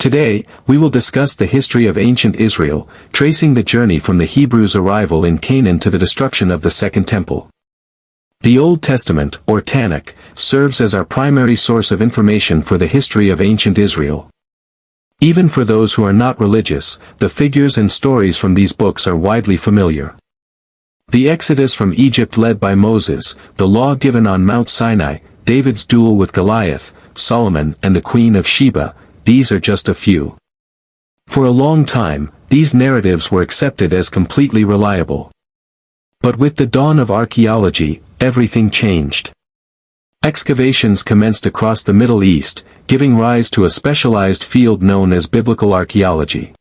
Today, we will discuss the history of ancient Israel, tracing the journey from the Hebrews' arrival in Canaan to the destruction of the Second Temple. The Old Testament, or Tanakh, serves as our primary source of information for the history of ancient Israel. Even for those who are not religious, the figures and stories from these books are widely familiar. The Exodus from Egypt led by Moses, the law given on Mount Sinai, David's duel with Goliath, Solomon and the Queen of Sheba, these are just a few. For a long time, these narratives were accepted as completely reliable. But with the dawn of archaeology, everything changed. Excavations commenced across the Middle East, giving rise to a specialized field known as biblical archaeology.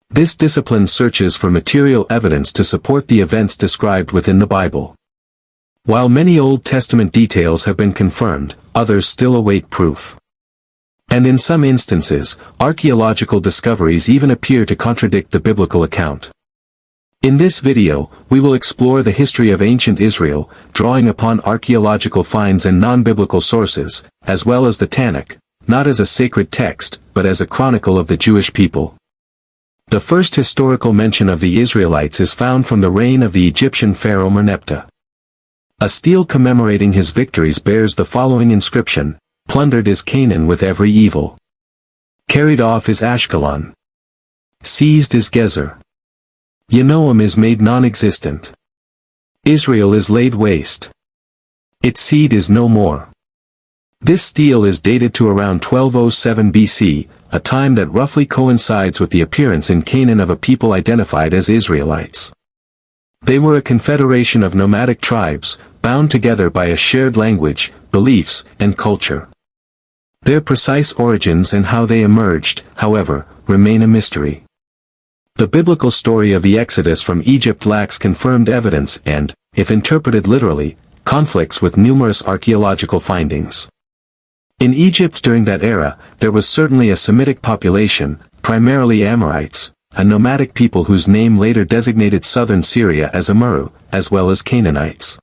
This discipline searches for material evidence to support the events described within the Bible. While many Old Testament details have been confirmed, others still await proof. And in some instances, archaeological discoveries even appear to contradict the biblical account. In this video, we will explore the history of ancient Israel, drawing upon archaeological finds and non-biblical sources, as well as the Tanakh, not as a sacred text, but as a chronicle of the Jewish people. The first historical mention of the Israelites is found from the reign of the Egyptian pharaoh Merneptah. A stele commemorating his victories bears the following inscription: "Plundered is Canaan with every evil. Carried off is Ashkelon. Seized is Gezer. Yanoam is made non-existent. Israel is laid waste. Its seed is no more." This stele is dated to around 1207 BC, a time that roughly coincides with the appearance in Canaan of a people identified as Israelites. They were a confederation of nomadic tribes, bound together by a shared language, beliefs, and culture. Their precise origins and how they emerged, however, remain a mystery. The biblical story of the Exodus from Egypt lacks confirmed evidence and, if interpreted literally, conflicts with numerous archaeological findings. In Egypt during that era, there was certainly a Semitic population, primarily Amorites, a nomadic people whose name later designated southern Syria as Amurru, as well as Canaanites.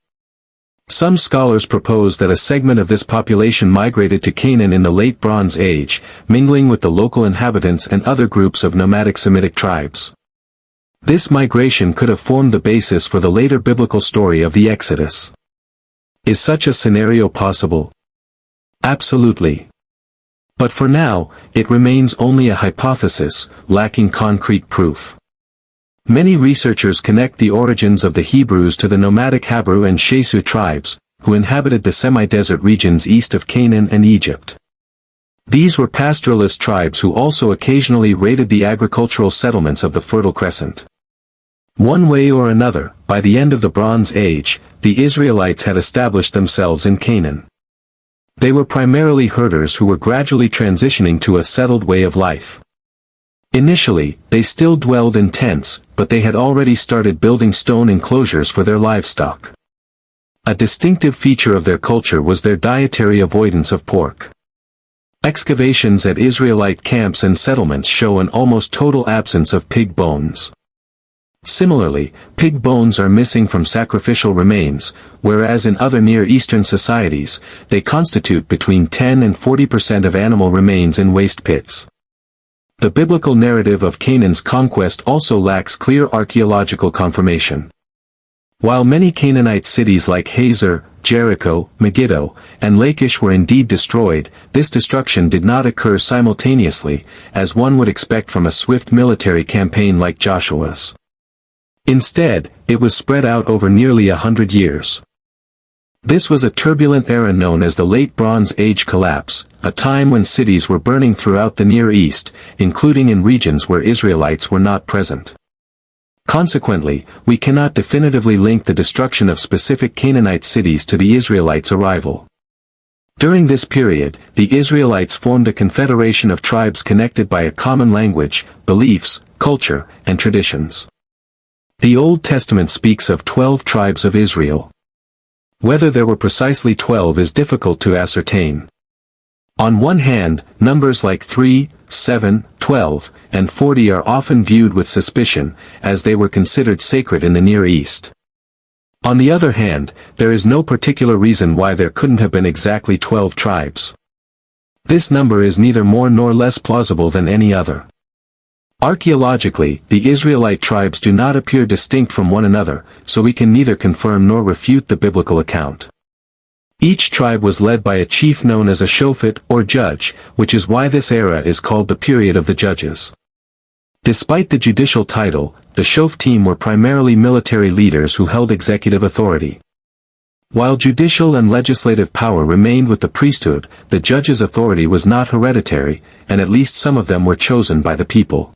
Some scholars propose that a segment of this population migrated to Canaan in the Late Bronze Age, mingling with the local inhabitants and other groups of nomadic Semitic tribes. This migration could have formed the basis for the later biblical story of the Exodus. Is such a scenario possible? Absolutely. But for now, it remains only a hypothesis, lacking concrete proof. Many researchers connect the origins of the Hebrews to the nomadic Habru and Shesu tribes, who inhabited the semi-desert regions east of Canaan and Egypt. These were pastoralist tribes who also occasionally raided the agricultural settlements of the Fertile Crescent. One way or another, by the end of the Bronze Age, the Israelites had established themselves in Canaan. They were primarily herders who were gradually transitioning to a settled way of life. Initially, they still dwelled in tents, but they had already started building stone enclosures for their livestock. A distinctive feature of their culture was their dietary avoidance of pork. Excavations at Israelite camps and settlements show an almost total absence of pig bones. Similarly, pig bones are missing from sacrificial remains, whereas in other Near Eastern societies, they constitute between 10 and 40% of animal remains in waste pits. The biblical narrative of Canaan's conquest also lacks clear archaeological confirmation. While many Canaanite cities like Hazor, Jericho, Megiddo, and Lachish were indeed destroyed, this destruction did not occur simultaneously, as one would expect from a swift military campaign like Joshua's. Instead, it was spread out over nearly 100 years. This was a turbulent era known as the Late Bronze Age collapse, a time when cities were burning throughout the Near East, including in regions where Israelites were not present. Consequently, we cannot definitively link the destruction of specific Canaanite cities to the Israelites' arrival. During this period, the Israelites formed a confederation of tribes connected by a common language, beliefs, culture, and traditions. The Old Testament speaks of 12 tribes of Israel. Whether there were precisely 12 is difficult to ascertain. On one hand, numbers like 3, 7, 12, and 40 are often viewed with suspicion, as they were considered sacred in the Near East. On the other hand, there is no particular reason why there couldn't have been exactly 12 tribes. This number is neither more nor less plausible than any other. Archaeologically, the Israelite tribes do not appear distinct from one another, so we can neither confirm nor refute the biblical account. Each tribe was led by a chief known as a shofet or judge, which is why this era is called the period of the judges. Despite the judicial title, the shoftim were primarily military leaders who held executive authority. While judicial and legislative power remained with the priesthood, the judges' authority was not hereditary, and at least some of them were chosen by the people.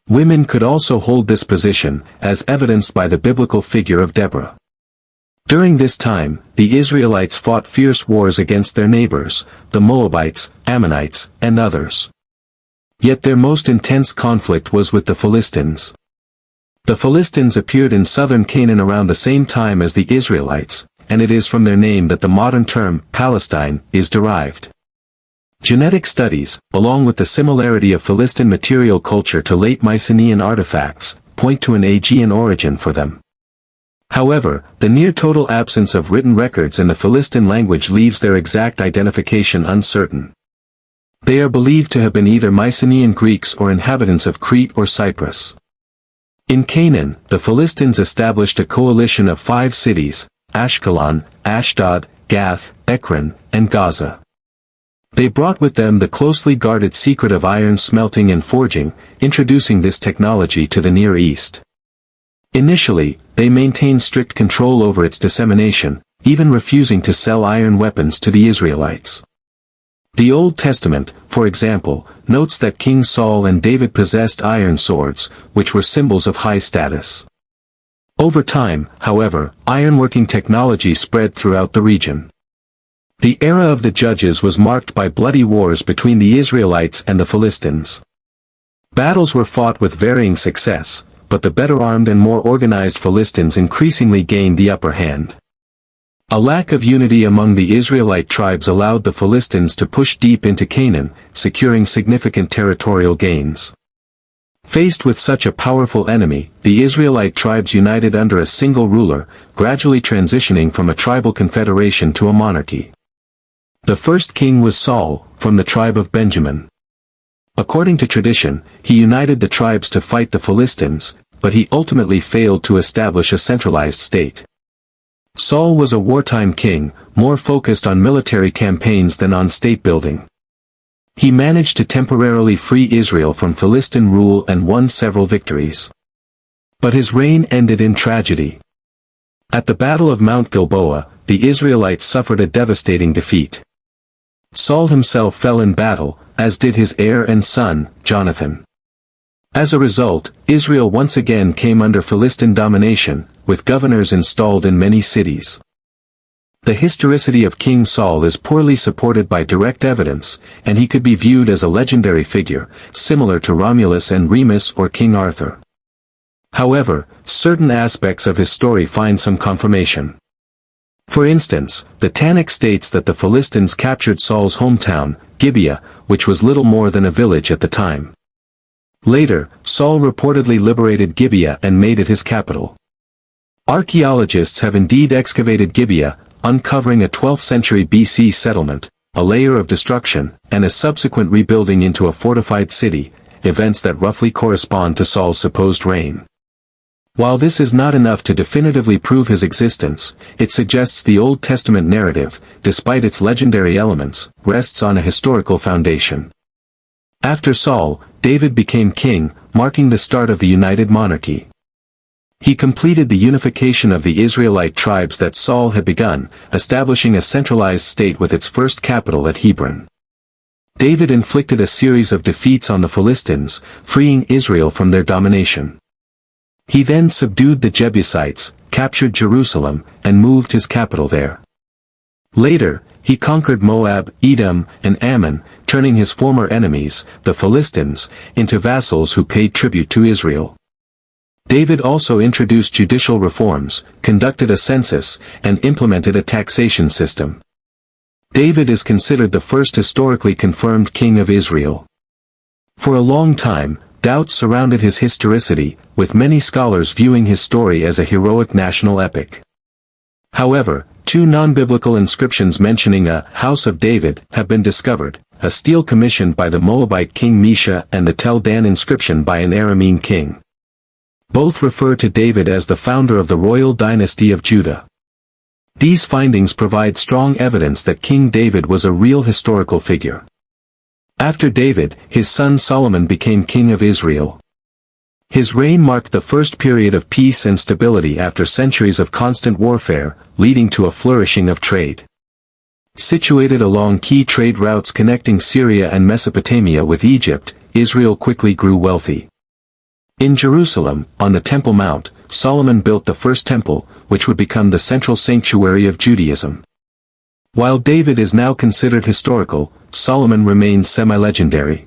Women could also hold this position, as evidenced by the biblical figure of Deborah. During this time, the Israelites fought fierce wars against their neighbors, the Moabites, Ammonites, and others. Yet their most intense conflict was with the Philistines. The Philistines appeared in southern Canaan around the same time as the Israelites, and it is from their name that the modern term, Palestine, is derived. Genetic studies, along with the similarity of Philistine material culture to late Mycenaean artifacts, point to an Aegean origin for them. However, the near-total absence of written records in the Philistine language leaves their exact identification uncertain. They are believed to have been either Mycenaean Greeks or inhabitants of Crete or Cyprus. In Canaan, the Philistines established a coalition of 5 cities, Ashkelon, Ashdod, Gath, Ekron, and Gaza. They brought with them the closely guarded secret of iron smelting and forging, introducing this technology to the Near East. Initially, they maintained strict control over its dissemination, even refusing to sell iron weapons to the Israelites. The Old Testament, for example, notes that King Saul and David possessed iron swords, which were symbols of high status. Over time, however, ironworking technology spread throughout the region. The era of the Judges was marked by bloody wars between the Israelites and the Philistines. Battles were fought with varying success, but the better-armed and more organized Philistines increasingly gained the upper hand. A lack of unity among the Israelite tribes allowed the Philistines to push deep into Canaan, securing significant territorial gains. Faced with such a powerful enemy, the Israelite tribes united under a single ruler, gradually transitioning from a tribal confederation to a monarchy. The first king was Saul, from the tribe of Benjamin. According to tradition, he united the tribes to fight the Philistines, but he ultimately failed to establish a centralized state. Saul was a wartime king, more focused on military campaigns than on state building. He managed to temporarily free Israel from Philistine rule and won several victories. But his reign ended in tragedy. At the Battle of Mount Gilboa, the Israelites suffered a devastating defeat. Saul himself fell in battle, as did his heir and son, Jonathan. As a result, Israel once again came under Philistine domination, with governors installed in many cities. The historicity of King Saul is poorly supported by direct evidence, and he could be viewed as a legendary figure, similar to Romulus and Remus or King Arthur. However, certain aspects of his story find some confirmation. For instance, the Tanakh states that the Philistines captured Saul's hometown, Gibeah, which was little more than a village at the time. Later, Saul reportedly liberated Gibeah and made it his capital. Archaeologists have indeed excavated Gibeah, uncovering a 12th century BC settlement, a layer of destruction, and a subsequent rebuilding into a fortified city, events that roughly correspond to Saul's supposed reign. While this is not enough to definitively prove his existence, it suggests the Old Testament narrative, despite its legendary elements, rests on a historical foundation. After Saul, David became king, marking the start of the united monarchy. He completed the unification of the Israelite tribes that Saul had begun, establishing a centralized state with its first capital at Hebron. David inflicted a series of defeats on the Philistines, freeing Israel from their domination. He then subdued the Jebusites, captured Jerusalem, and moved his capital there. Later, he conquered Moab, Edom, and Ammon, turning his former enemies, the Philistines, into vassals who paid tribute to Israel. David also introduced judicial reforms, conducted a census, and implemented a taxation system. David is considered the first historically confirmed king of Israel. For a long time, doubts surrounded his historicity, with many scholars viewing his story as a heroic national epic. However, 2 non-biblical inscriptions mentioning a House of David have been discovered, a stele commissioned by the Moabite king Mesha, and the Tel Dan inscription by an Aramean king. Both refer to David as the founder of the royal dynasty of Judah. These findings provide strong evidence that King David was a real historical figure. After David, his son Solomon became king of Israel. His reign marked the first period of peace and stability after centuries of constant warfare, leading to a flourishing of trade. Situated along key trade routes connecting Syria and Mesopotamia with Egypt, Israel quickly grew wealthy. In Jerusalem, on the Temple Mount, Solomon built the first temple, which would become the central sanctuary of Judaism. While David is now considered historical, Solomon remains semi-legendary.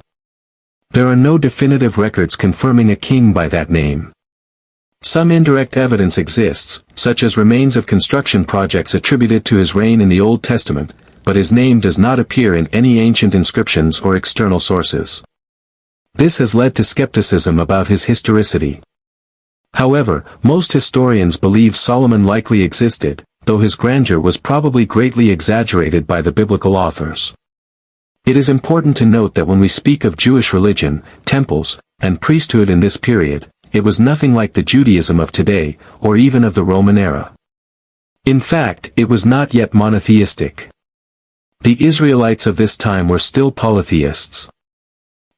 There are no definitive records confirming a king by that name. Some indirect evidence exists, such as remains of construction projects attributed to his reign in the Old Testament, but his name does not appear in any ancient inscriptions or external sources. This has led to skepticism about his historicity. However, most historians believe Solomon likely existed, though his grandeur was probably greatly exaggerated by the biblical authors. It is important to note that when we speak of Jewish religion, temples, and priesthood in this period, it was nothing like the Judaism of today, or even of the Roman era. In fact, it was not yet monotheistic. The Israelites of this time were still polytheists.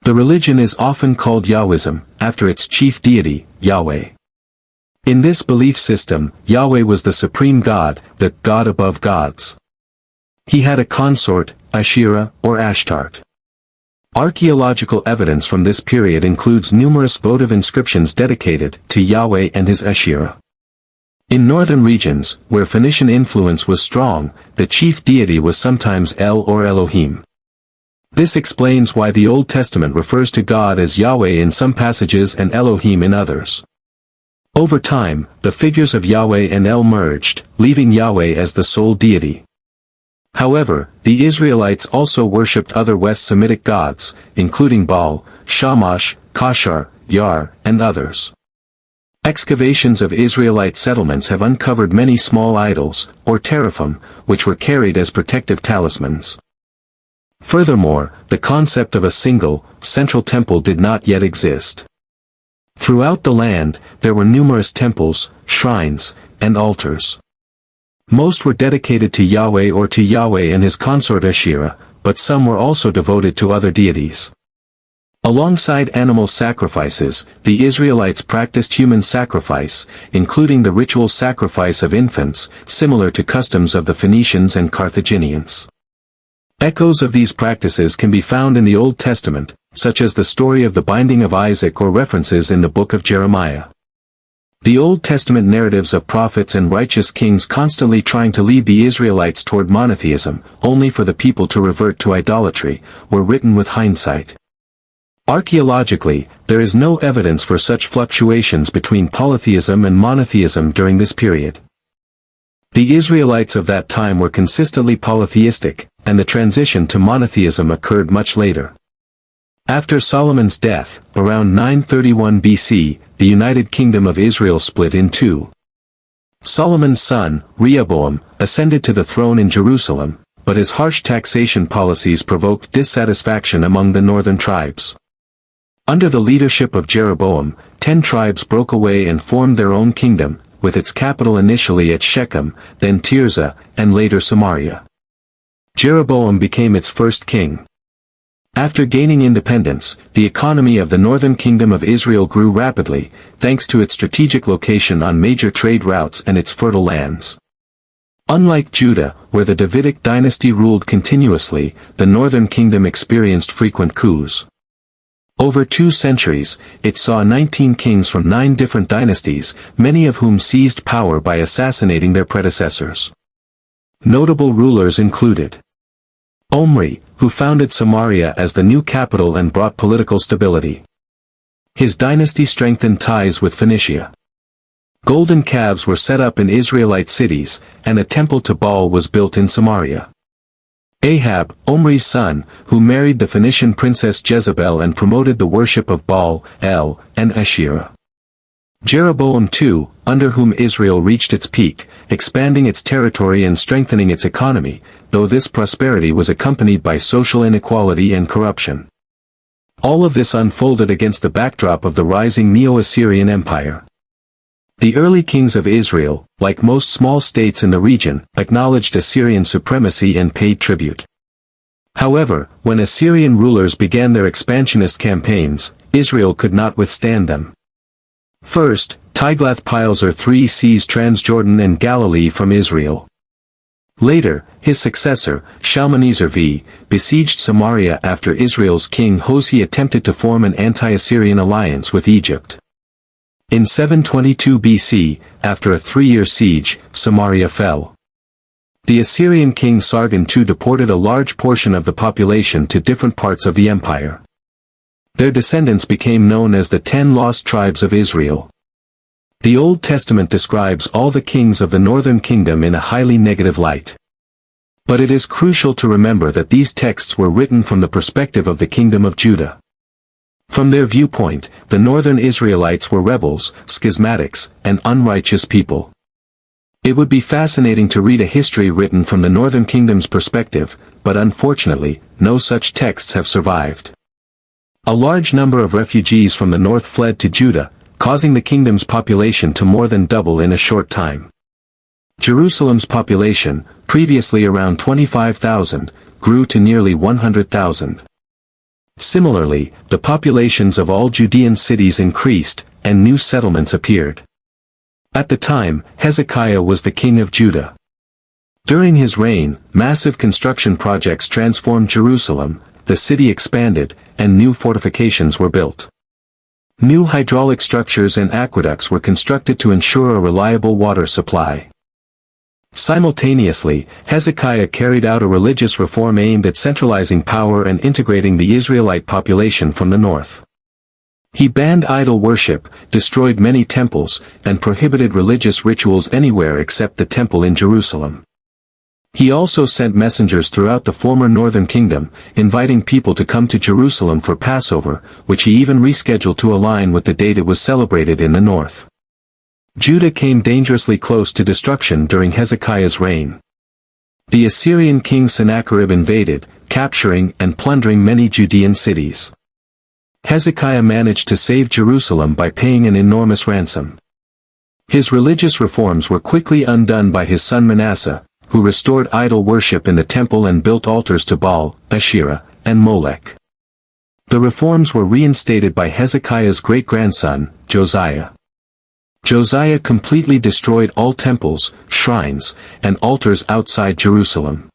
The religion is often called Yahwism, after its chief deity, Yahweh. In this belief system, Yahweh was the supreme God, the God above gods. He had a consort, Asherah, or Ashtart. Archaeological evidence from this period includes numerous votive inscriptions dedicated to Yahweh and his Asherah. In northern regions, where Phoenician influence was strong, the chief deity was sometimes El or Elohim. This explains why the Old Testament refers to God as Yahweh in some passages and Elohim in others. Over time, the figures of Yahweh and El merged, leaving Yahweh as the sole deity. However, the Israelites also worshipped other West Semitic gods, including Baal, Shamash, Kashar, Yar, and others. Excavations of Israelite settlements have uncovered many small idols, or teraphim, which were carried as protective talismans. Furthermore, the concept of a single, central temple did not yet exist. Throughout the land, there were numerous temples, shrines, and altars. Most were dedicated to Yahweh or to Yahweh and his consort Asherah, but some were also devoted to other deities. Alongside animal sacrifices, the Israelites practiced human sacrifice, including the ritual sacrifice of infants, similar to customs of the Phoenicians and Carthaginians. Echoes of these practices can be found in the Old Testament, such as the story of the binding of Isaac or references in the book of Jeremiah. The Old Testament narratives of prophets and righteous kings constantly trying to lead the Israelites toward monotheism, only for the people to revert to idolatry, were written with hindsight. Archaeologically, there is no evidence for such fluctuations between polytheism and monotheism during this period. The Israelites of that time were consistently polytheistic, and the transition to monotheism occurred much later. After Solomon's death, around 931 BC, the United Kingdom of Israel split in two. Solomon's son, Rehoboam, ascended to the throne in Jerusalem, but his harsh taxation policies provoked dissatisfaction among the northern tribes. Under the leadership of Jeroboam, 10 tribes broke away and formed their own kingdom, with its capital initially at Shechem, then Tirzah, and later Samaria. Jeroboam became its first king. After gaining independence, the economy of the northern kingdom of Israel grew rapidly, thanks to its strategic location on major trade routes and its fertile lands. Unlike Judah, where the Davidic dynasty ruled continuously, the northern kingdom experienced frequent coups. Over 2 centuries, it saw 19 kings from 9 different dynasties, many of whom seized power by assassinating their predecessors. Notable rulers included Omri, who founded Samaria as the new capital and brought political stability. His dynasty strengthened ties with Phoenicia. Golden calves were set up in Israelite cities, and a temple to Baal was built in Samaria. Ahab, Omri's son, who married the Phoenician princess Jezebel and promoted the worship of Baal, El, and Asherah. Jeroboam II, under whom Israel reached its peak, expanding its territory and strengthening its economy, though this prosperity was accompanied by social inequality and corruption. All of this unfolded against the backdrop of the rising Neo-Assyrian Empire. The early kings of Israel, like most small states in the region, acknowledged Assyrian supremacy and paid tribute. However, when Assyrian rulers began their expansionist campaigns, Israel could not withstand them. First, Tiglath-Pileser III seized Transjordan and Galilee from Israel. Later, his successor, Shalmaneser V, besieged Samaria after Israel's king Hoshea attempted to form an anti-Assyrian alliance with Egypt. In 722 BC, after a 3-year siege, Samaria fell. The Assyrian king Sargon II deported a large portion of the population to different parts of the empire. Their descendants became known as the 10 Lost Tribes of Israel. The Old Testament describes all the kings of the northern kingdom in a highly negative light. But it is crucial to remember that these texts were written from the perspective of the kingdom of Judah. From their viewpoint, the northern Israelites were rebels, schismatics, and unrighteous people. It would be fascinating to read a history written from the northern kingdom's perspective, but unfortunately, no such texts have survived. A large number of refugees from the north fled to Judah, causing the kingdom's population to more than double in a short time. Jerusalem's population, previously around 25,000, grew to nearly 100,000. Similarly, the populations of all Judean cities increased, and new settlements appeared. At the time, Hezekiah was the king of Judah. During his reign, massive construction projects transformed Jerusalem, the city expanded, and new fortifications were built. New hydraulic structures and aqueducts were constructed to ensure a reliable water supply. Simultaneously, Hezekiah carried out a religious reform aimed at centralizing power and integrating the Israelite population from the north. He banned idol worship, destroyed many temples, and prohibited religious rituals anywhere except the temple in Jerusalem. He also sent messengers throughout the former northern kingdom, inviting people to come to Jerusalem for Passover, which he even rescheduled to align with the date it was celebrated in the north. Judah came dangerously close to destruction during Hezekiah's reign. The Assyrian king Sennacherib invaded, capturing and plundering many Judean cities. Hezekiah managed to save Jerusalem by paying an enormous ransom. His religious reforms were quickly undone by his son Manasseh, who restored idol worship in the temple and built altars to Baal, Asherah, and Molech. The reforms were reinstated by Hezekiah's great-grandson, Josiah. Josiah completely destroyed all temples, shrines, and altars outside Jerusalem.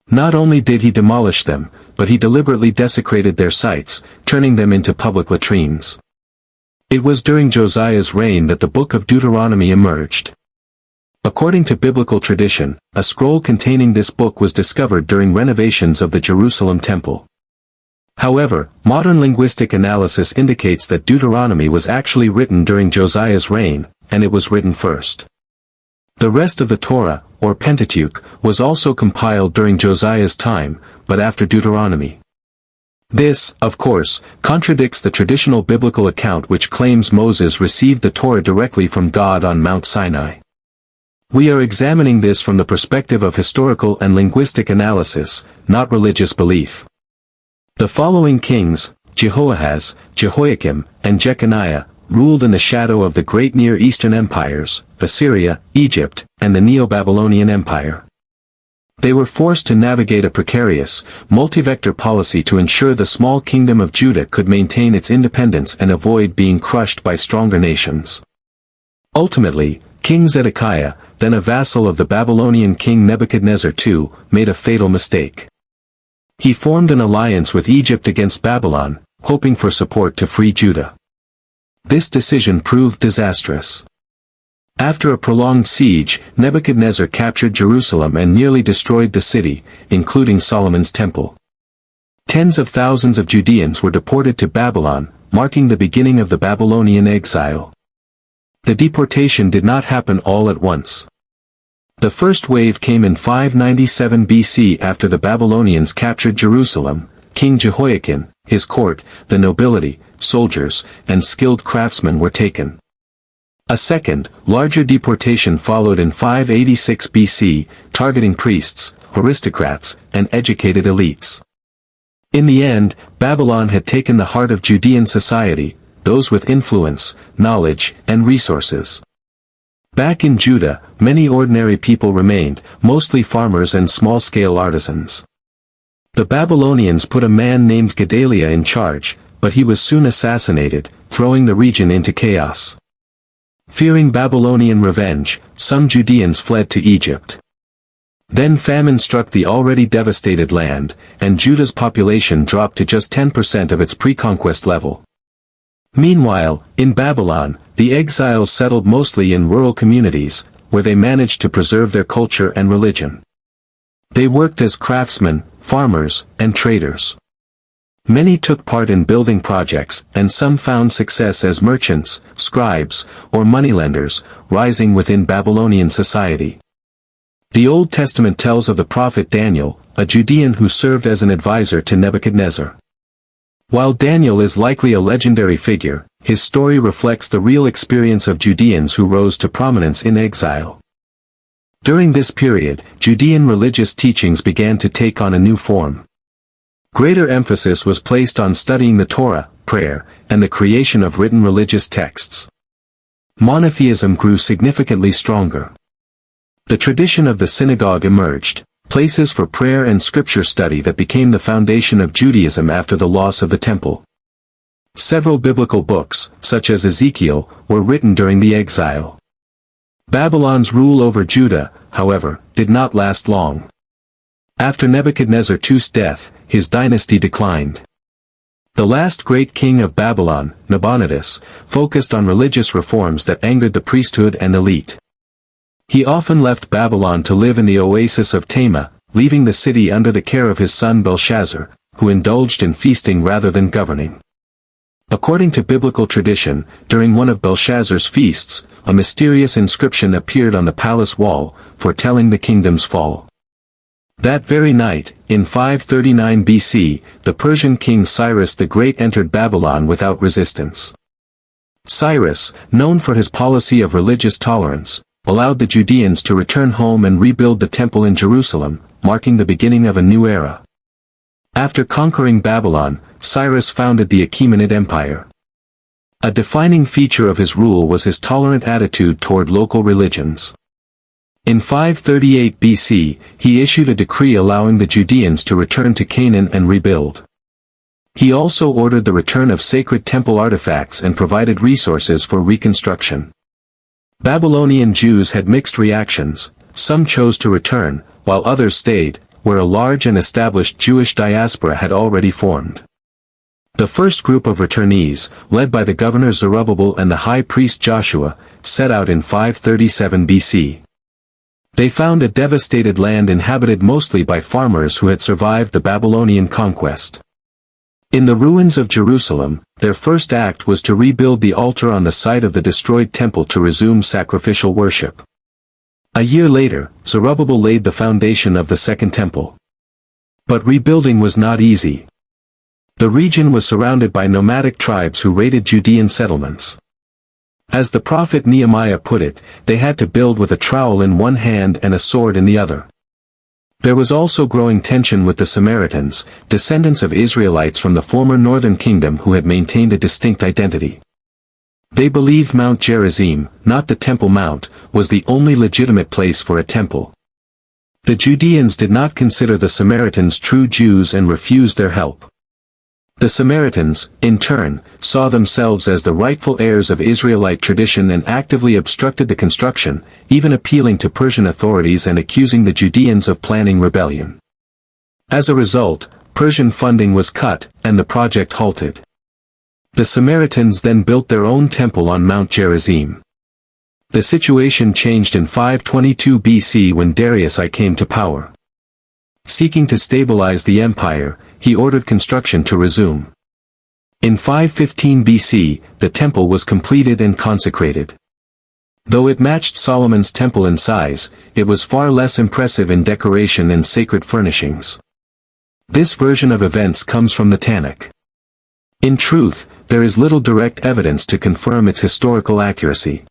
Not only did he demolish them, but he deliberately desecrated their sites, turning them into public latrines. It was during Josiah's reign that the Book of Deuteronomy emerged. According to biblical tradition, a scroll containing this book was discovered during renovations of the Jerusalem temple. However, modern linguistic analysis indicates that Deuteronomy was actually written during Josiah's reign, and it was written first. The rest of the Torah, or Pentateuch, was also compiled during Josiah's time, but after Deuteronomy. This, of course, contradicts the traditional biblical account which claims Moses received the Torah directly from God on Mount Sinai. We are examining this from the perspective of historical and linguistic analysis, not religious belief. The following kings, Jehoahaz, Jehoiakim, and Jeconiah, ruled in the shadow of the great Near Eastern empires, Assyria, Egypt, and the Neo-Babylonian Empire. They were forced to navigate a precarious, multi-vector policy to ensure the small kingdom of Judah could maintain its independence and avoid being crushed by stronger nations. Ultimately, King Zedekiah, then a vassal of the Babylonian king Nebuchadnezzar II, made a fatal mistake. He formed an alliance with Egypt against Babylon, hoping for support to free Judah. This decision proved disastrous. After a prolonged siege, Nebuchadnezzar captured Jerusalem and nearly destroyed the city, including Solomon's temple. Tens of thousands of Judeans were deported to Babylon, marking the beginning of the Babylonian exile. The deportation did not happen all at once. The first wave came in 597 BC after the Babylonians captured Jerusalem. King Jehoiakim, his court, the nobility, soldiers, and skilled craftsmen were taken. A second, larger deportation followed in 586 BC, targeting priests, aristocrats, and educated elites. In the end, Babylon had taken the heart of Judean society, those with influence, knowledge, and resources. Back in Judah, many ordinary people remained, mostly farmers and small-scale artisans. The Babylonians put a man named Gedaliah in charge, but he was soon assassinated, throwing the region into chaos. Fearing Babylonian revenge, some Judeans fled to Egypt. Then famine struck the already devastated land, and Judah's population dropped to just 10% of its pre-conquest level. Meanwhile, in Babylon, the exiles settled mostly in rural communities, where they managed to preserve their culture and religion. They worked as craftsmen, farmers, and traders. Many took part in building projects, and some found success as merchants, scribes, or moneylenders, rising within Babylonian society. The Old Testament tells of the prophet Daniel, a Judean who served as an advisor to Nebuchadnezzar. While Daniel is likely a legendary figure, his story reflects the real experience of Judeans who rose to prominence in exile. During this period, Judean religious teachings began to take on a new form. Greater emphasis was placed on studying the Torah, prayer, and the creation of written religious texts. Monotheism grew significantly stronger. The tradition of the synagogue emerged, places for prayer and scripture study that became the foundation of Judaism after the loss of the temple. Several biblical books, such as Ezekiel, were written during the exile. Babylon's rule over Judah, however, did not last long. After Nebuchadnezzar II's death, his dynasty declined. The last great king of Babylon, Nabonidus, focused on religious reforms that angered the priesthood and elite. He often left Babylon to live in the oasis of Tema, leaving the city under the care of his son Belshazzar, who indulged in feasting rather than governing. According to biblical tradition, during one of Belshazzar's feasts, a mysterious inscription appeared on the palace wall, foretelling the kingdom's fall. That very night, in 539 BC, the Persian king Cyrus the Great entered Babylon without resistance. Cyrus, known for his policy of religious tolerance, allowed the Judeans to return home and rebuild the temple in Jerusalem, marking the beginning of a new era. After conquering Babylon, Cyrus founded the Achaemenid Empire. A defining feature of his rule was his tolerant attitude toward local religions. In 538 BC, he issued a decree allowing the Judeans to return to Canaan and rebuild. He also ordered the return of sacred temple artifacts and provided resources for reconstruction. Babylonian Jews had mixed reactions. Some chose to return, while others stayed, where a large and established Jewish diaspora had already formed. The first group of returnees, led by the governor Zerubbabel and the high priest Joshua, set out in 537 BC. They found a devastated land inhabited mostly by farmers who had survived the Babylonian conquest. In the ruins of Jerusalem, their first act was to rebuild the altar on the site of the destroyed temple to resume sacrificial worship. A year later, Zerubbabel laid the foundation of the Second Temple. But rebuilding was not easy. The region was surrounded by nomadic tribes who raided Judean settlements. As the prophet Nehemiah put it, they had to build with a trowel in one hand and a sword in the other. There was also growing tension with the Samaritans, descendants of Israelites from the former northern kingdom who had maintained a distinct identity. They believed Mount Gerizim, not the Temple Mount, was the only legitimate place for a temple. The Judeans did not consider the Samaritans true Jews and refused their help. The Samaritans, in turn, saw themselves as the rightful heirs of Israelite tradition and actively obstructed the construction, even appealing to Persian authorities and accusing the Judeans of planning rebellion. As a result, Persian funding was cut, and the project halted. The Samaritans then built their own temple on Mount Gerizim. The situation changed in 522 BC when Darius I came to power. Seeking to stabilize the empire, he ordered construction to resume. In 515 BC, the temple was completed and consecrated. Though it matched Solomon's temple in size, it was far less impressive in decoration and sacred furnishings. This version of events comes from the Tanakh. In truth, there is little direct evidence to confirm its historical accuracy.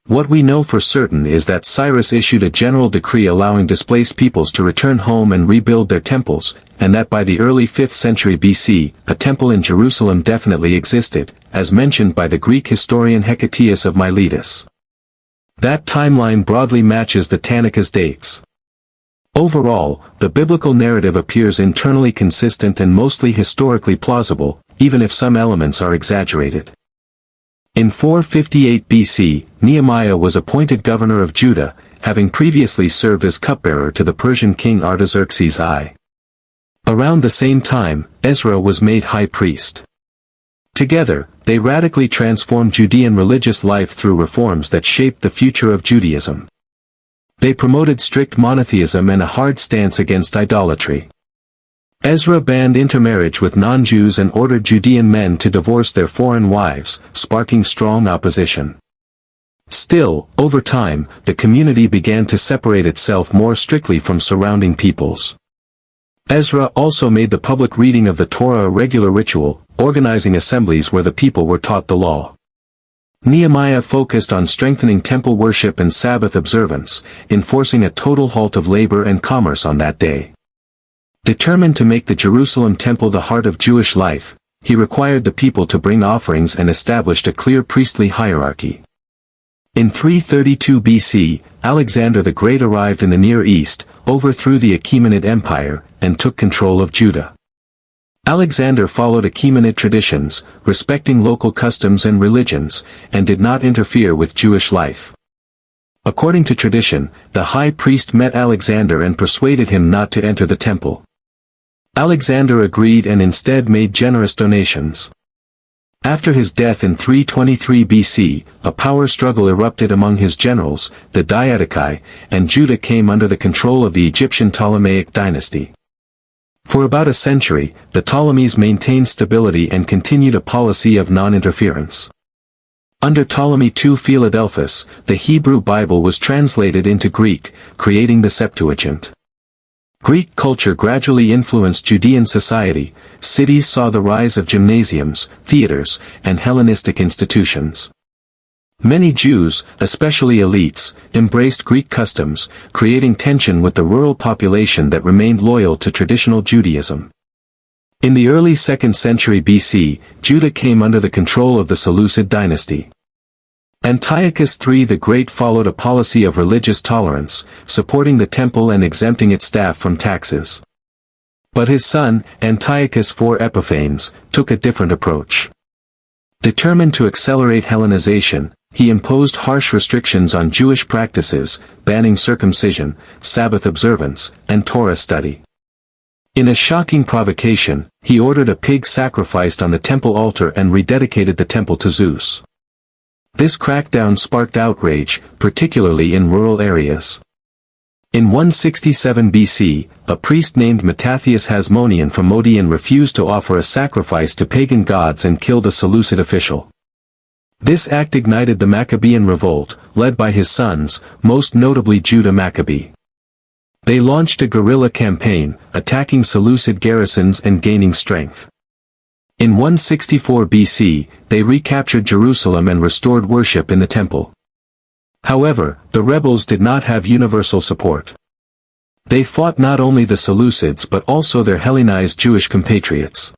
What we know for certain is that Cyrus issued a general decree allowing displaced peoples to return home and rebuild their temples, and that by the early 5th century BC, a temple in Jerusalem definitely existed, as mentioned by the Greek historian Hecataeus of Miletus. That timeline broadly matches the Tanakha's dates. Overall, the biblical narrative appears internally consistent and mostly historically plausible, even if some elements are exaggerated. In 458 BC, Nehemiah was appointed governor of Judah, having previously served as cupbearer to the Persian king Artaxerxes I. Around the same time, Ezra was made high priest. Together, they radically transformed Judean religious life through reforms that shaped the future of Judaism. They promoted strict monotheism and a hard stance against idolatry. Ezra banned intermarriage with non-Jews and ordered Judean men to divorce their foreign wives, sparking strong opposition. Still, over time, the community began to separate itself more strictly from surrounding peoples. Ezra also made the public reading of the Torah a regular ritual, organizing assemblies where the people were taught the law. Nehemiah focused on strengthening temple worship and Sabbath observance, enforcing a total halt of labor and commerce on that day. Determined to make the Jerusalem temple the heart of Jewish life, he required the people to bring offerings and established a clear priestly hierarchy. In 332 BC, Alexander the Great arrived in the Near East, overthrew the Achaemenid Empire, and took control of Judah. Alexander followed Achaemenid traditions, respecting local customs and religions, and did not interfere with Jewish life. According to tradition, the high priest met Alexander and persuaded him not to enter the temple. Alexander agreed and instead made generous donations. After his death in 323 BC, a power struggle erupted among his generals, the Diadochi, and Judah came under the control of the Egyptian Ptolemaic dynasty. For about a century, the Ptolemies maintained stability and continued a policy of non-interference. Under Ptolemy II Philadelphus, the Hebrew Bible was translated into Greek, creating the Septuagint. Greek culture gradually influenced Judean society. Cities saw the rise of gymnasiums, theaters, and Hellenistic institutions. Many Jews, especially elites, embraced Greek customs, creating tension with the rural population that remained loyal to traditional Judaism. In the early 2nd century BC, Judah came under the control of the Seleucid dynasty. Antiochus III the Great followed a policy of religious tolerance, supporting the temple and exempting its staff from taxes. But his son, Antiochus IV Epiphanes, took a different approach. Determined to accelerate Hellenization, he imposed harsh restrictions on Jewish practices, banning circumcision, Sabbath observance, and Torah study. In a shocking provocation, he ordered a pig sacrificed on the temple altar and rededicated the temple to Zeus. This crackdown sparked outrage, particularly in rural areas. In 167 BC, a priest named Mattathias Hasmonean from Modian refused to offer a sacrifice to pagan gods and killed a Seleucid official. This act ignited the Maccabean revolt, led by his sons, most notably Judah Maccabee. They launched a guerrilla campaign, attacking Seleucid garrisons and gaining strength. In 164 BC, they recaptured Jerusalem and restored worship in the temple. However, the rebels did not have universal support. They fought not only the Seleucids but also their Hellenized Jewish compatriots.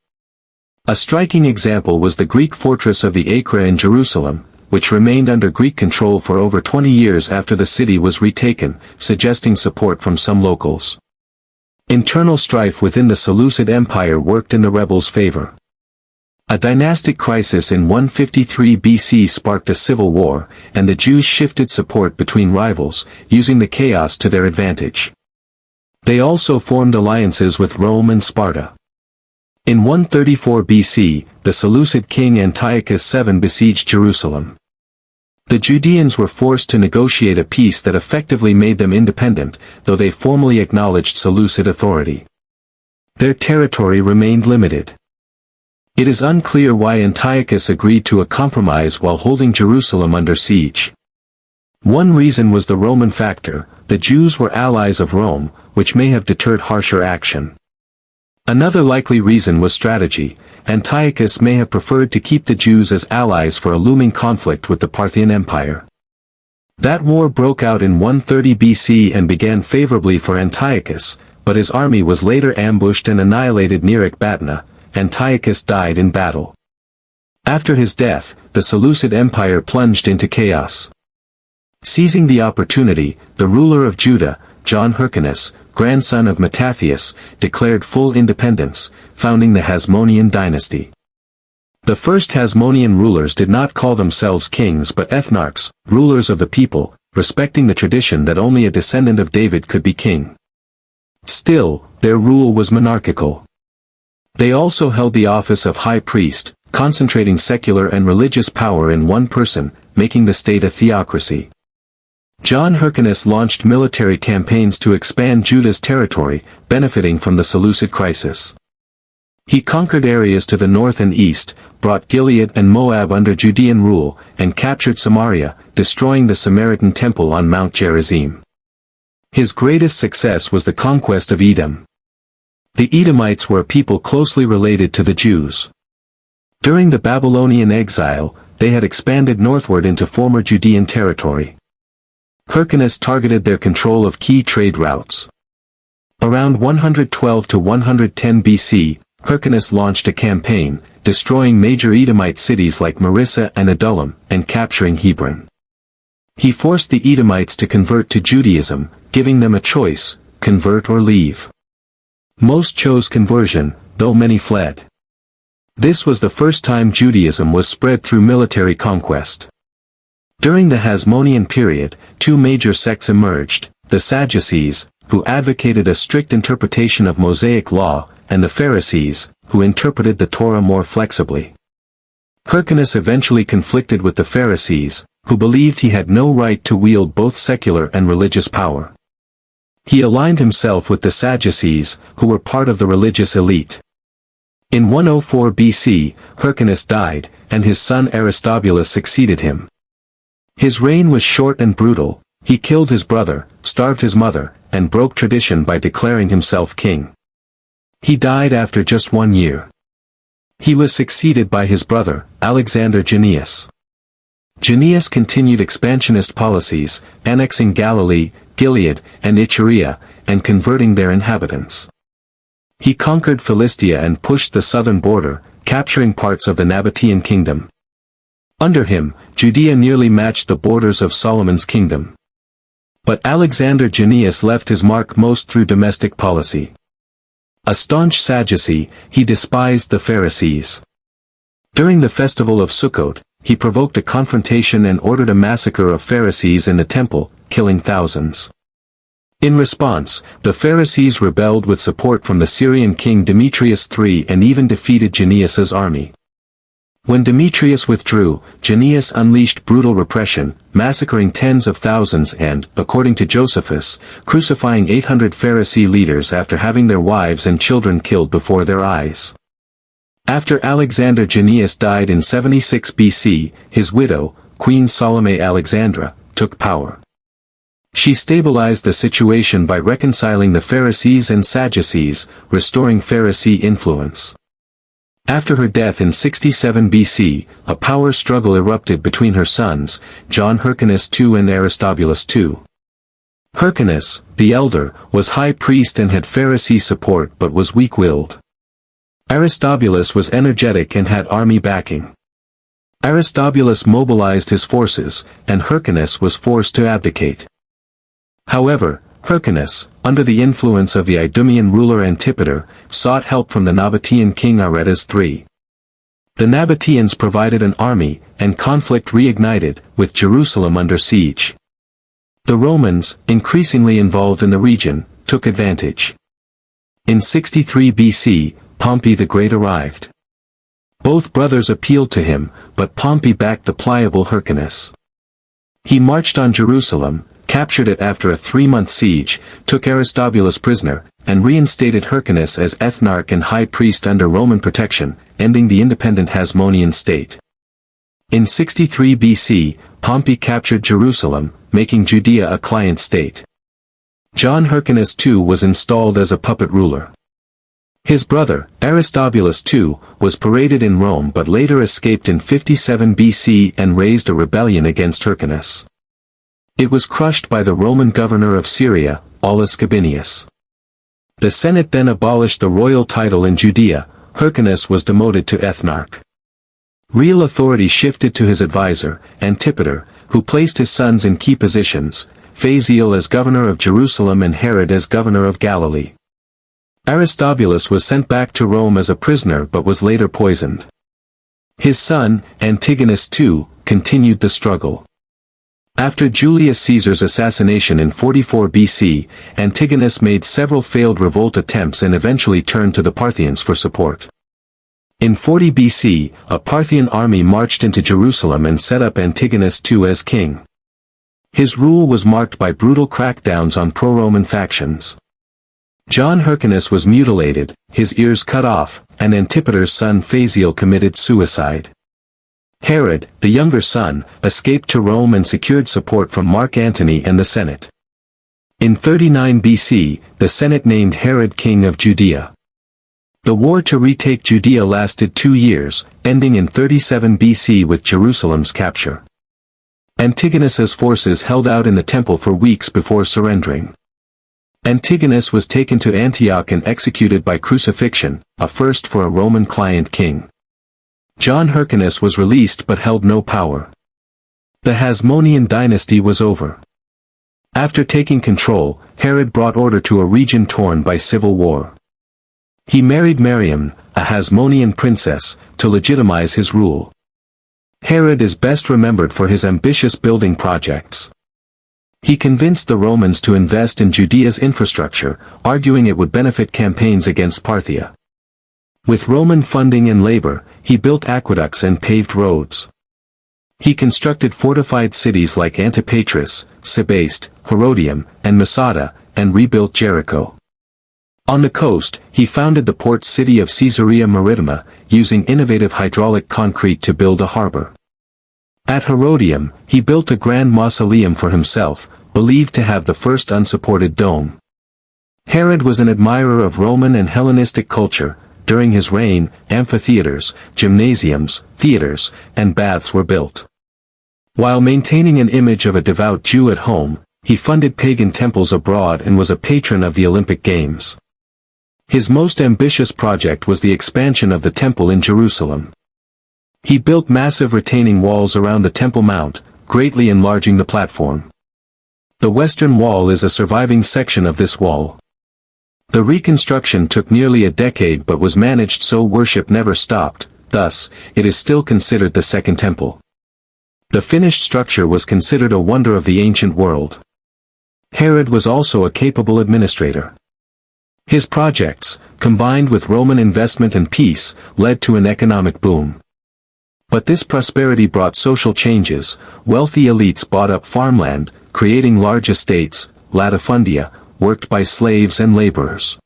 A striking example was the Greek fortress of the Acra in Jerusalem, which remained under Greek control for over 20 years after the city was retaken, suggesting support from some locals. Internal strife within the Seleucid Empire worked in the rebels' favor. A dynastic crisis in 153 BC sparked a civil war, and the Jews shifted support between rivals, using the chaos to their advantage. They also formed alliances with Rome and Sparta. In 134 BC, the Seleucid king Antiochus VII besieged Jerusalem. The Judeans were forced to negotiate a peace that effectively made them independent, though they formally acknowledged Seleucid authority. Their territory remained limited. It is unclear why Antiochus agreed to a compromise while holding Jerusalem under siege. One reason was the Roman factor. The Jews were allies of Rome, which may have deterred harsher action. Another likely reason was strategy. Antiochus may have preferred to keep the Jews as allies for a looming conflict with the Parthian Empire. That war broke out in 130 BC and began favorably for Antiochus, but his army was later ambushed and annihilated near Ecbatana. Antiochus died in battle. After his death, the Seleucid Empire plunged into chaos. Seizing the opportunity, the ruler of Judah, John Hyrcanus, grandson of Mattathias, declared full independence, founding the Hasmonean dynasty. The first Hasmonean rulers did not call themselves kings but ethnarchs, rulers of the people, respecting the tradition that only a descendant of David could be king. Still, their rule was monarchical. They also held the office of high priest, concentrating secular and religious power in one person, making the state a theocracy. John Hyrcanus launched military campaigns to expand Judah's territory, benefiting from the Seleucid crisis. He conquered areas to the north and east, brought Gilead and Moab under Judean rule, and captured Samaria, destroying the Samaritan temple on Mount Gerizim. His greatest success was the conquest of Edom. The Edomites were a people closely related to the Jews. During the Babylonian exile, they had expanded northward into former Judean territory. Hyrcanus targeted their control of key trade routes. Around 112 to 110 BC, Hyrcanus launched a campaign, destroying major Edomite cities like Marissa and Adullam, and capturing Hebron. He forced the Edomites to convert to Judaism, giving them a choice, convert or leave. Most chose conversion, though many fled. This was the first time Judaism was spread through military conquest. During the Hasmonean period, two major sects emerged, the Sadducees, who advocated a strict interpretation of Mosaic law, and the Pharisees, who interpreted the Torah more flexibly. Hyrcanus eventually conflicted with the Pharisees, who believed he had no right to wield both secular and religious power. He aligned himself with the Sadducees, who were part of the religious elite. In 104 BC, Hyrcanus died, and his son Aristobulus succeeded him. His reign was short and brutal. He killed his brother, starved his mother, and broke tradition by declaring himself king. He died after just 1 year. He was succeeded by his brother, Alexander Jannaeus. Jannaeus continued expansionist policies, annexing Galilee, Gilead, and Iturea, and converting their inhabitants. He conquered Philistia and pushed the southern border, capturing parts of the Nabatean kingdom. Under him, Judea nearly matched the borders of Solomon's kingdom. But Alexander Jannaeus left his mark most through domestic policy. A staunch Sadducee, he despised the Pharisees. During the festival of Sukkot, he provoked a confrontation and ordered a massacre of Pharisees in the temple, killing thousands. In response, the Pharisees rebelled with support from the Syrian king Demetrius III and even defeated Jannaeus's army. When Demetrius withdrew, Jannaeus unleashed brutal repression, massacring tens of thousands and, according to Josephus, crucifying 800 Pharisee leaders after having their wives and children killed before their eyes. After Alexander Jannaeus died in 76 BC, his widow, Queen Salome Alexandra, took power. She stabilized the situation by reconciling the Pharisees and Sadducees, restoring Pharisee influence. After her death in 67 BC, a power struggle erupted between her sons, John Hyrcanus II and Aristobulus II. Hyrcanus, the elder, was high priest and had Pharisee support but was weak-willed. Aristobulus was energetic and had army backing. Aristobulus mobilized his forces, and Hyrcanus was forced to abdicate. However, Hyrcanus, under the influence of the Idumean ruler Antipater, sought help from the Nabatean king Aretas III. The Nabateans provided an army, and conflict reignited, with Jerusalem under siege. The Romans, increasingly involved in the region, took advantage. In 63 BC, Pompey the Great arrived. Both brothers appealed to him, but Pompey backed the pliable Hyrcanus. He marched on Jerusalem, captured it after a 3-month siege, took Aristobulus prisoner, and reinstated Hyrcanus as ethnarch and high priest under Roman protection, ending the independent Hasmonean state. In 63 BC, Pompey captured Jerusalem, making Judea a client state. John Hyrcanus II was installed as a puppet ruler. His brother, Aristobulus II, was paraded in Rome but later escaped in 57 BC and raised a rebellion against Hyrcanus. It was crushed by the Roman governor of Syria, Aulus Gabinius. The Senate then abolished the royal title in Judea. Hyrcanus was demoted to ethnarch. Real authority shifted to his advisor, Antipater, who placed his sons in key positions, Phasael as governor of Jerusalem and Herod as governor of Galilee. Aristobulus was sent back to Rome as a prisoner but was later poisoned. His son, Antigonus II, continued the struggle. After Julius Caesar's assassination in 44 BC, Antigonus made several failed revolt attempts and eventually turned to the Parthians for support. In 40 BC, a Parthian army marched into Jerusalem and set up Antigonus II as king. His rule was marked by brutal crackdowns on pro-Roman factions. John Hyrcanus was mutilated, his ears cut off, and Antipater's son Phasael committed suicide. Herod, the younger son, escaped to Rome and secured support from Mark Antony and the Senate. In 39 BC, the Senate named Herod king of Judea. The war to retake Judea lasted 2 years, ending in 37 BC with Jerusalem's capture. Antigonus's forces held out in the temple for weeks before surrendering. Antigonus was taken to Antioch and executed by crucifixion, a first for a Roman client king. John Hyrcanus was released but held no power. The Hasmonean dynasty was over. After taking control, Herod brought order to a region torn by civil war. He married Miriam, a Hasmonean princess, to legitimize his rule. Herod is best remembered for his ambitious building projects. He convinced the Romans to invest in Judea's infrastructure, arguing it would benefit campaigns against Parthia. With Roman funding and labor, he built aqueducts and paved roads. He constructed fortified cities like Antipatris, Sebaste, Herodium, and Masada, and rebuilt Jericho. On the coast, he founded the port city of Caesarea Maritima, using innovative hydraulic concrete to build a harbor. At Herodium, he built a grand mausoleum for himself, believed to have the first unsupported dome. Herod was an admirer of Roman and Hellenistic culture. During his reign, amphitheaters, gymnasiums, theaters, and baths were built. While maintaining an image of a devout Jew at home, he funded pagan temples abroad and was a patron of the Olympic Games. His most ambitious project was the expansion of the temple in Jerusalem. He built massive retaining walls around the Temple Mount, greatly enlarging the platform. The western wall is a surviving section of this wall. The reconstruction took nearly a decade but was managed so worship never stopped, thus, it is still considered the Second Temple. The finished structure was considered a wonder of the ancient world. Herod was also a capable administrator. His projects, combined with Roman investment and peace, led to an economic boom. But this prosperity brought social changes. Wealthy elites bought up farmland, creating large estates, latifundia, worked by slaves and laborers.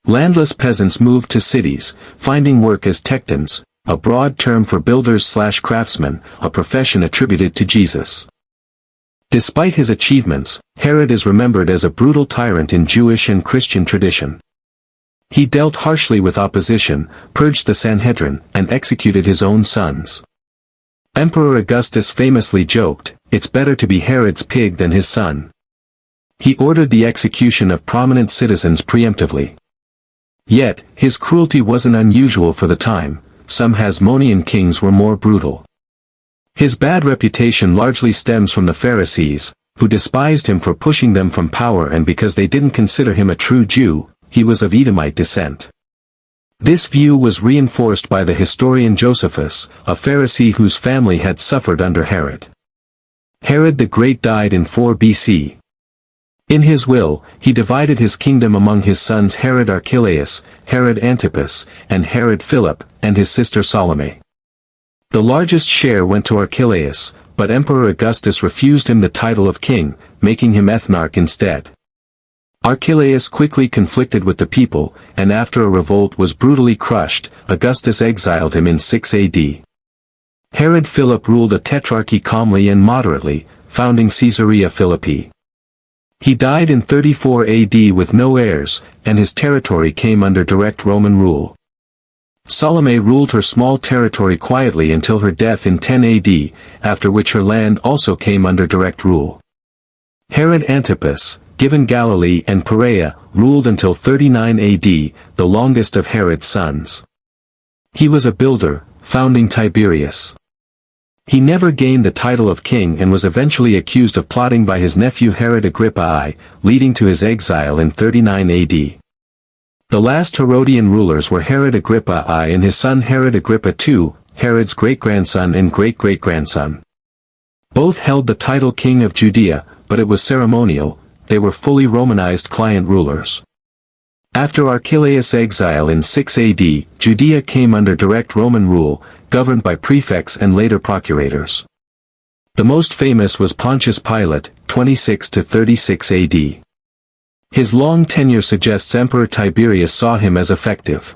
Landless peasants moved to cities, finding work as techtons, a broad term for builders/craftsmen, a profession attributed to Jesus. Despite his achievements, Herod is remembered as a brutal tyrant in Jewish and Christian tradition. He dealt harshly with opposition, purged the Sanhedrin, and executed his own sons. Emperor Augustus famously joked, "It's better to be Herod's pig than his son." He ordered the execution of prominent citizens preemptively. Yet, his cruelty wasn't unusual for the time. Some Hasmonean kings were more brutal. His bad reputation largely stems from the Pharisees, who despised him for pushing them from power, and because they didn't consider him a true Jew. He was of Edomite descent. This view was reinforced by the historian Josephus, a Pharisee whose family had suffered under Herod. Herod the Great died in 4 BC. In his will, he divided his kingdom among his sons Herod Archelaus, Herod Antipas, and Herod Philip, and his sister Salome. The largest share went to Archelaus, but Emperor Augustus refused him the title of king, making him ethnarch instead. Archelaus quickly conflicted with the people, and after a revolt was brutally crushed, Augustus exiled him in 6 AD. Herod Philip ruled a tetrarchy calmly and moderately, founding Caesarea Philippi. He died in 34 AD with no heirs, and his territory came under direct Roman rule. Salome ruled her small territory quietly until her death in 10 AD, after which her land also came under direct rule. Herod Antipas, given Galilee and Perea, ruled until 39 AD, the longest of Herod's sons. He was a builder, founding Tiberias. He never gained the title of king and was eventually accused of plotting by his nephew Herod Agrippa I, leading to his exile in 39 AD. The last Herodian rulers were Herod Agrippa I and his son Herod Agrippa II, Herod's great-grandson and great-great-grandson. Both held the title King of Judea, but it was ceremonial. They were fully Romanized client rulers. After Archelaus' exile in 6 AD, Judea came under direct Roman rule, governed by prefects and later procurators. The most famous was Pontius Pilate, 26 to 36 AD. His long tenure suggests Emperor Tiberius saw him as effective.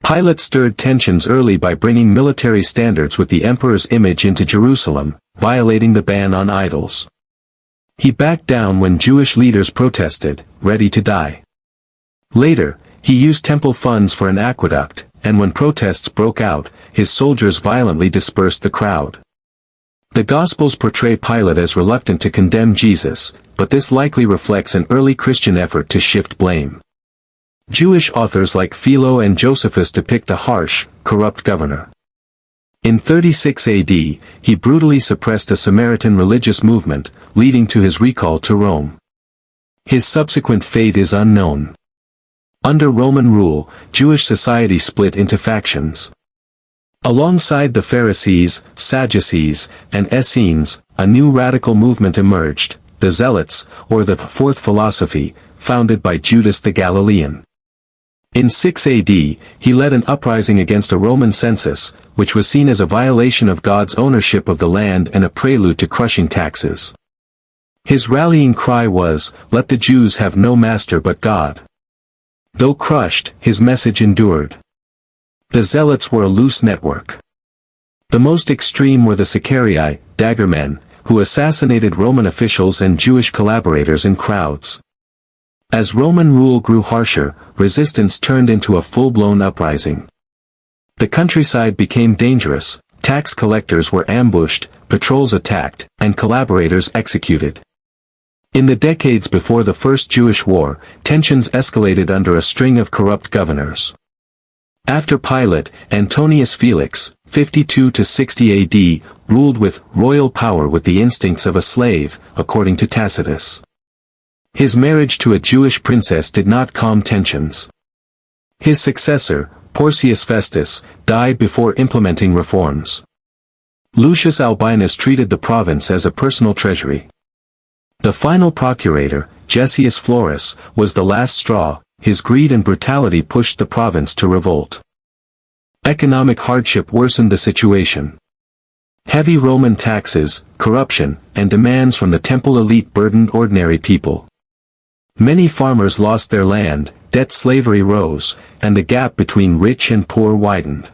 Pilate stirred tensions early by bringing military standards with the emperor's image into Jerusalem, violating the ban on idols. He backed down when Jewish leaders protested, ready to die. Later, he used temple funds for an aqueduct, and when protests broke out, his soldiers violently dispersed the crowd. The Gospels portray Pilate as reluctant to condemn Jesus, but this likely reflects an early Christian effort to shift blame. Jewish authors like Philo and Josephus depict a harsh, corrupt governor. In 36 AD, he brutally suppressed a Samaritan religious movement, leading to his recall to Rome. His subsequent fate is unknown. Under Roman rule, Jewish society split into factions. Alongside the Pharisees, Sadducees, and Essenes, a new radical movement emerged, the Zealots, or the Fourth Philosophy, founded by Judas the Galilean. In 6 AD, he led an uprising against a Roman census, which was seen as a violation of God's ownership of the land and a prelude to crushing taxes. His rallying cry was, "Let the Jews have no master but God." Though crushed, his message endured. The Zealots were a loose network. The most extreme were the Sicarii, daggermen, who assassinated Roman officials and Jewish collaborators in crowds. As Roman rule grew harsher, resistance turned into a full-blown uprising. The countryside became dangerous, tax collectors were ambushed, patrols attacked, and collaborators executed. In the decades before the First Jewish War, tensions escalated under a string of corrupt governors. After Pilate, Antonius Felix, 52 to 60 AD, ruled with royal power with the instincts of a slave, according to Tacitus. His marriage to a Jewish princess did not calm tensions. His successor, Porcius Festus, died before implementing reforms. Lucius Albinus treated the province as a personal treasury. The final procurator, Gessius Florus, was the last straw. His greed and brutality pushed the province to revolt. Economic hardship worsened the situation. Heavy Roman taxes, corruption, and demands from the temple elite burdened ordinary people. Many farmers lost their land, debt slavery rose, and the gap between rich and poor widened.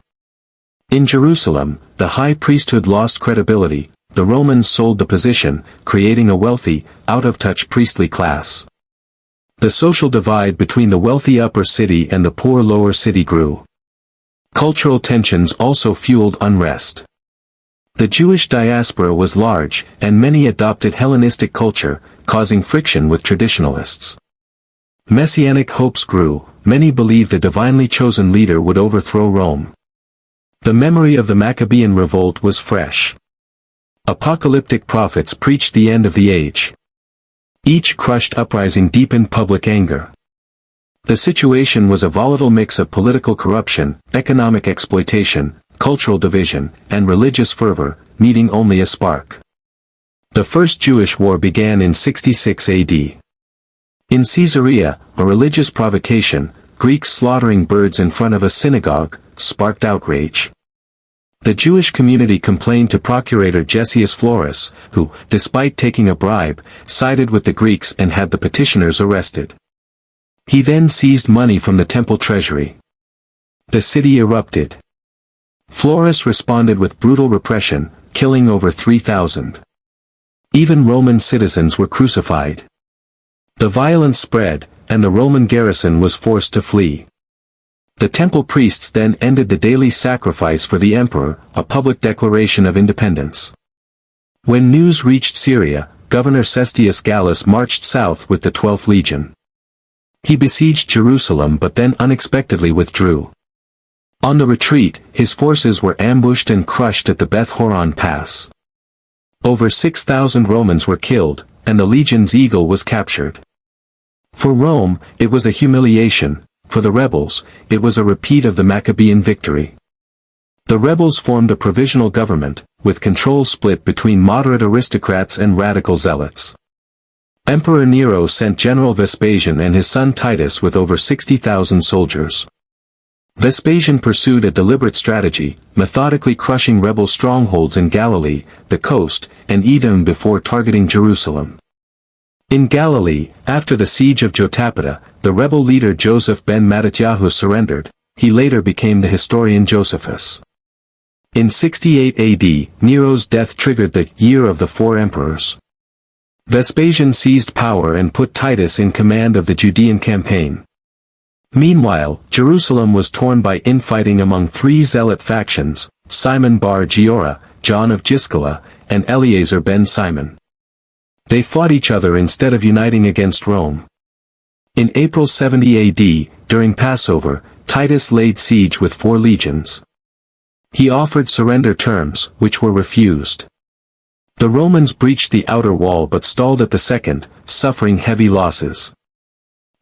In Jerusalem, the high priesthood lost credibility. The Romans sold the position, creating a wealthy, out-of-touch priestly class. The social divide between the wealthy upper city and the poor lower city grew. Cultural tensions also fueled unrest. The Jewish diaspora was large, and many adopted Hellenistic culture, causing friction with traditionalists. Messianic hopes grew, many believed a divinely chosen leader would overthrow Rome. The memory of the Maccabean revolt was fresh. Apocalyptic prophets preached the end of the age. Each crushed uprising deepened public anger. The situation was a volatile mix of political corruption, economic exploitation, cultural division, and religious fervor, needing only a spark. The First Jewish War began in 66 AD. In Caesarea, a religious provocation, Greeks slaughtering birds in front of a synagogue, sparked outrage. The Jewish community complained to Procurator Gessius Florus, who, despite taking a bribe, sided with the Greeks and had the petitioners arrested. He then seized money from the temple treasury. The city erupted. Florus responded with brutal repression, killing over 3,000. Even Roman citizens were crucified. The violence spread, and the Roman garrison was forced to flee. The temple priests then ended the daily sacrifice for the emperor, a public declaration of independence. When news reached Syria, Governor Cestius Gallus marched south with the 12th Legion. He besieged Jerusalem but then unexpectedly withdrew. On the retreat, his forces were ambushed and crushed at the Beth Horon Pass. Over 6,000 Romans were killed, and the legion's eagle was captured. For Rome, it was a humiliation; for the rebels, it was a repeat of the Maccabean victory. The rebels formed a provisional government, with control split between moderate aristocrats and radical zealots. Emperor Nero sent General Vespasian and his son Titus with over 60,000 soldiers. Vespasian pursued a deliberate strategy, methodically crushing rebel strongholds in Galilee, the coast, and Edom before targeting Jerusalem. In Galilee, after the siege of Jotapata, the rebel leader Joseph ben Mattatyahu surrendered. He later became the historian Josephus. In 68 AD, Nero's death triggered the Year of the Four Emperors. Vespasian seized power and put Titus in command of the Judean campaign. Meanwhile, Jerusalem was torn by infighting among three zealot factions: Simon bar Giora, John of Giscala, and Eleazar ben Simon. They fought each other instead of uniting against Rome. In April 70 AD, during Passover, Titus laid siege with 4 legions. He offered surrender terms, which were refused. The Romans breached the outer wall but stalled at the second, suffering heavy losses.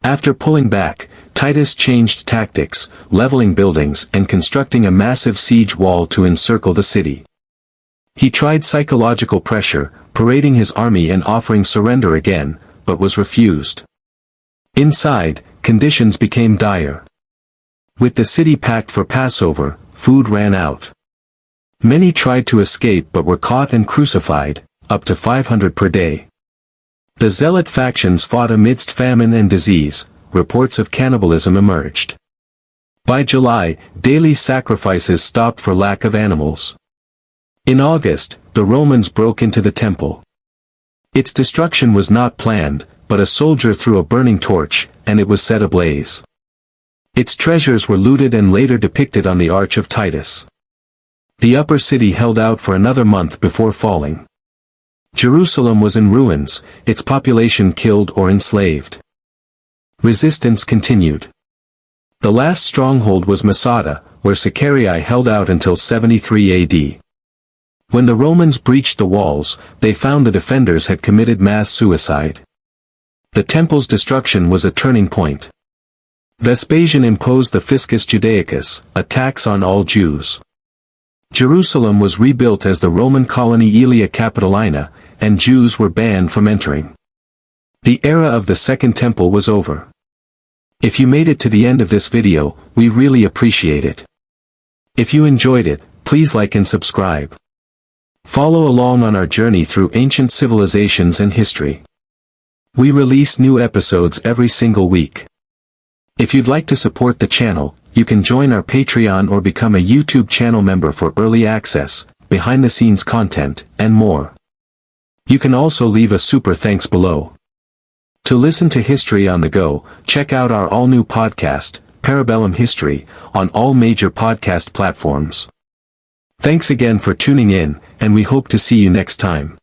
After pulling back, Titus changed tactics, leveling buildings and constructing a massive siege wall to encircle the city. He tried psychological pressure, parading his army and offering surrender again, but was refused. Inside, conditions became dire. With the city packed for Passover, food ran out. Many tried to escape but were caught and crucified, up to 500 per day. The zealot factions fought amidst famine and disease. Reports of cannibalism emerged. By July, daily sacrifices stopped for lack of animals. In August, the Romans broke into the temple. Its destruction was not planned, but a soldier threw a burning torch, and it was set ablaze. Its treasures were looted and later depicted on the Arch of Titus. The upper city held out for another month before falling. Jerusalem was in ruins, its population killed or enslaved. Resistance continued. The last stronghold was Masada, where Sicarii held out until 73 AD. When the Romans breached the walls, they found the defenders had committed mass suicide. The temple's destruction was a turning point. Vespasian imposed the Fiscus Judaicus, a tax on all Jews. Jerusalem was rebuilt as the Roman colony Aelia Capitolina, and Jews were banned from entering. The era of the Second Temple was over. If you made it to the end of this video, we really appreciate it. If you enjoyed it, please like and subscribe. Follow along on our journey through ancient civilizations and history. We release new episodes every single week. If you'd like to support the channel, you can join our Patreon or become a YouTube channel member for early access, behind-the-scenes content, and more. You can also leave a super thanks below. To listen to history on the go, check out our all-new podcast, Parabellum History, on all major podcast platforms. Thanks again for tuning in, and we hope to see you next time.